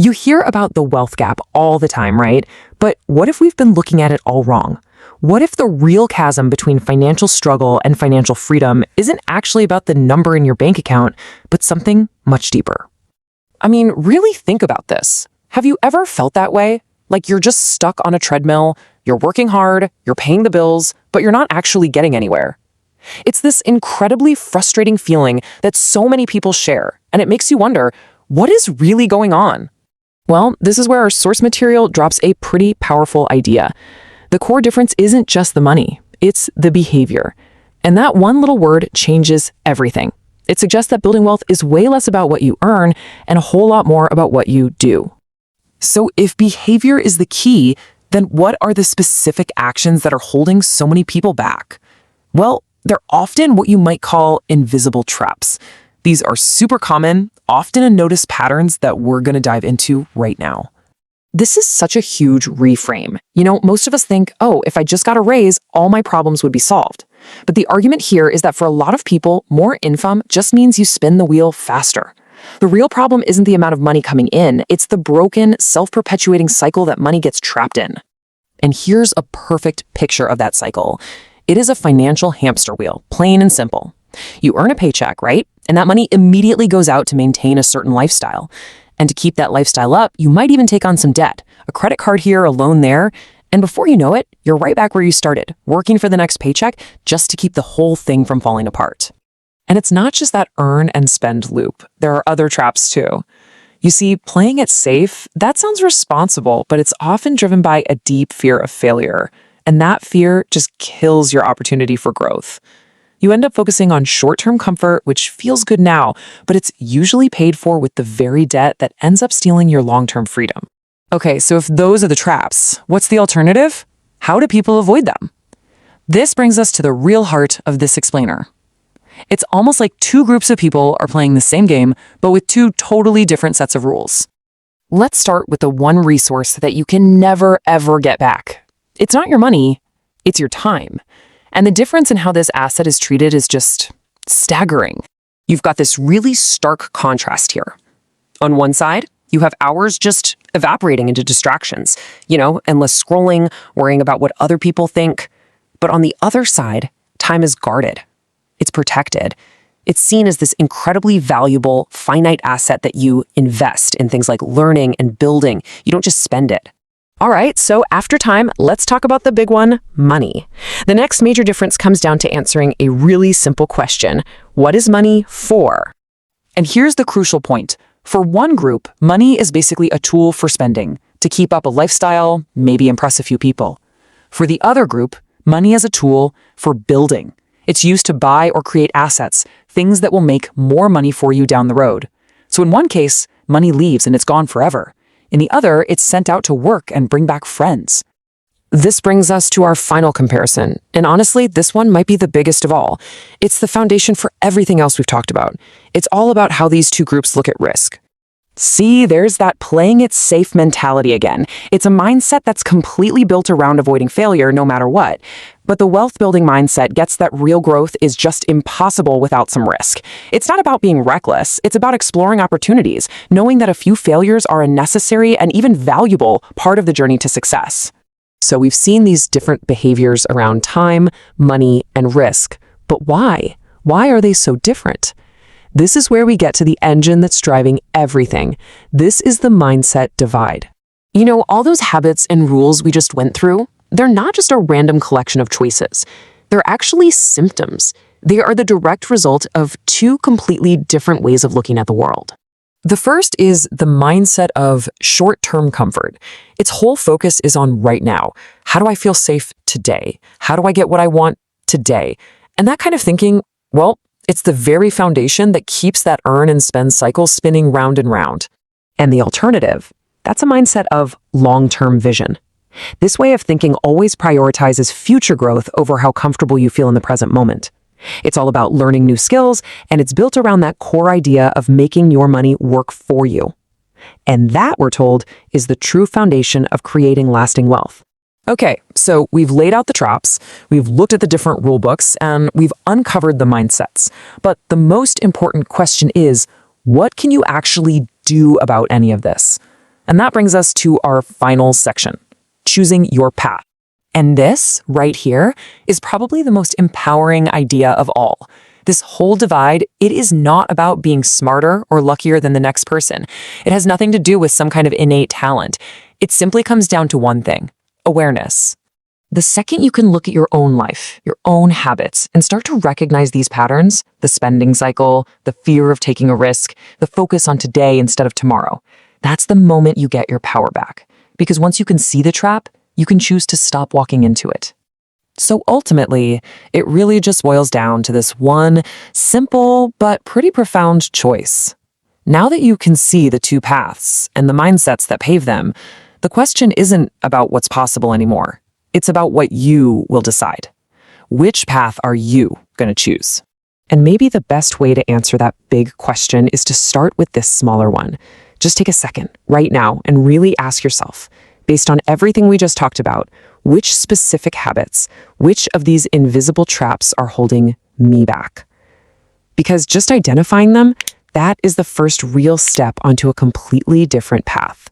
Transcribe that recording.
You hear about the wealth gap all the time, right? But what if we've been looking at it all wrong? What if the real chasm between financial struggle and financial freedom isn't actually about the number in your bank account, but something much deeper? I mean, really think about this. Have you ever felt that way? Like you're just stuck on a treadmill, you're working hard, you're paying the bills, but you're not actually getting anywhere. It's this incredibly frustrating feeling that so many people share, and it makes you wonder, what is really going on? Well, this is where our source material drops a pretty powerful idea. The core difference isn't just the money, it's the behavior. And that one little word changes everything. It suggests that building wealth is way less about what you earn and a whole lot more about what you do. So if behavior is the key, then what are the specific actions that are holding so many people back? Well, they're often what you might call invisible traps. These are super common, often unnoticed patterns that we're going to dive into right now. This is such a huge reframe. Most of us think, oh, if I just got a raise, all my problems would be solved. But the argument here is that for a lot of people, more income just means you spin the wheel faster. The real problem isn't the amount of money coming in, it's the broken, self-perpetuating cycle that money gets trapped in. And here's a perfect picture of that cycle. It is a financial hamster wheel, plain and simple. You earn a paycheck, right? And that money immediately goes out to maintain a certain lifestyle. And to keep that lifestyle up, you might even take on some debt, a credit card here, a loan there. And before you know it, you're right back where you started, working for the next paycheck just to keep the whole thing from falling apart. And it's not just that earn and spend loop. There are other traps too. You see, playing it safe, that sounds responsible, but it's often driven by a deep fear of failure. And that fear just kills your opportunity for growth. You end up focusing on short-term comfort, which feels good now, but it's usually paid for with the very debt that ends up stealing your long-term freedom. Okay, so if those are the traps, what's the alternative? How do people avoid them? This brings us to the real heart of this explainer. It's almost like two groups of people are playing the same game, but with two totally different sets of rules. Let's start with the one resource that you can never, ever get back. It's not your money, it's your time. And the difference in how this asset is treated is just staggering. You've got this really stark contrast here. On one side, you have hours just evaporating into distractions, endless scrolling, worrying about what other people think. But on the other side, time is guarded. It's protected. It's seen as this incredibly valuable, finite asset that you invest in things like learning and building. You don't just spend it. All right, so after time, let's talk about the big one, money. The next major difference comes down to answering a really simple question. What is money for? And here's the crucial point. For one group, money is basically a tool for spending, to keep up a lifestyle, maybe impress a few people. For the other group, money is a tool for building. It's used to buy or create assets, things that will make more money for you down the road. So in one case, money leaves and it's gone forever. In the other, it's sent out to work and bring back friends. This brings us to our final comparison. And honestly, this one might be the biggest of all. It's the foundation for everything else we've talked about. It's all about how these two groups look at risk. See, there's that playing it safe mentality again. It's a mindset that's completely built around avoiding failure no matter what. But the wealth building mindset gets that real growth is just impossible without some risk. It's not about being reckless. It's about exploring opportunities, knowing that a few failures are a necessary and even valuable part of the journey to success. So we've seen these different behaviors around time, money, and risk. But why? Why are they so different? This is where we get to the engine that's driving everything. This is the mindset divide. All those habits and rules we just went through, they're not just a random collection of choices. They're actually symptoms. They are the direct result of two completely different ways of looking at the world. The first is the mindset of short-term comfort. Its whole focus is on right now. How do I feel safe today? How do I get what I want today? And that kind of thinking, well, it's the very foundation that keeps that earn and spend cycle spinning round and round. And the alternative, that's a mindset of long-term vision. This way of thinking always prioritizes future growth over how comfortable you feel in the present moment. It's all about learning new skills, and it's built around that core idea of making your money work for you. And that, we're told, is the true foundation of creating lasting wealth. Okay, so we've laid out the traps, we've looked at the different rule books, and we've uncovered the mindsets. But the most important question is, what can you actually do about any of this? And that brings us to our final section, choosing your path. And this, right here, is probably the most empowering idea of all. This whole divide, it is not about being smarter or luckier than the next person. It has nothing to do with some kind of innate talent. It simply comes down to one thing: awareness. The second you can look at your own life, your own habits, and start to recognize these patterns, the spending cycle, the fear of taking a risk, the focus on today instead of tomorrow, that's the moment you get your power back. Because once you can see the trap, you can choose to stop walking into it. So ultimately, it really just boils down to this one simple but pretty profound choice. Now that you can see the two paths and the mindsets that pave them, the question isn't about what's possible anymore. It's about what you will decide. Which path are you going to choose? And maybe the best way to answer that big question is to start with this smaller one. Just take a second right now and really ask yourself, based on everything we just talked about, which specific habits, which of these invisible traps are holding me back? Because just identifying them, that is the first real step onto a completely different path.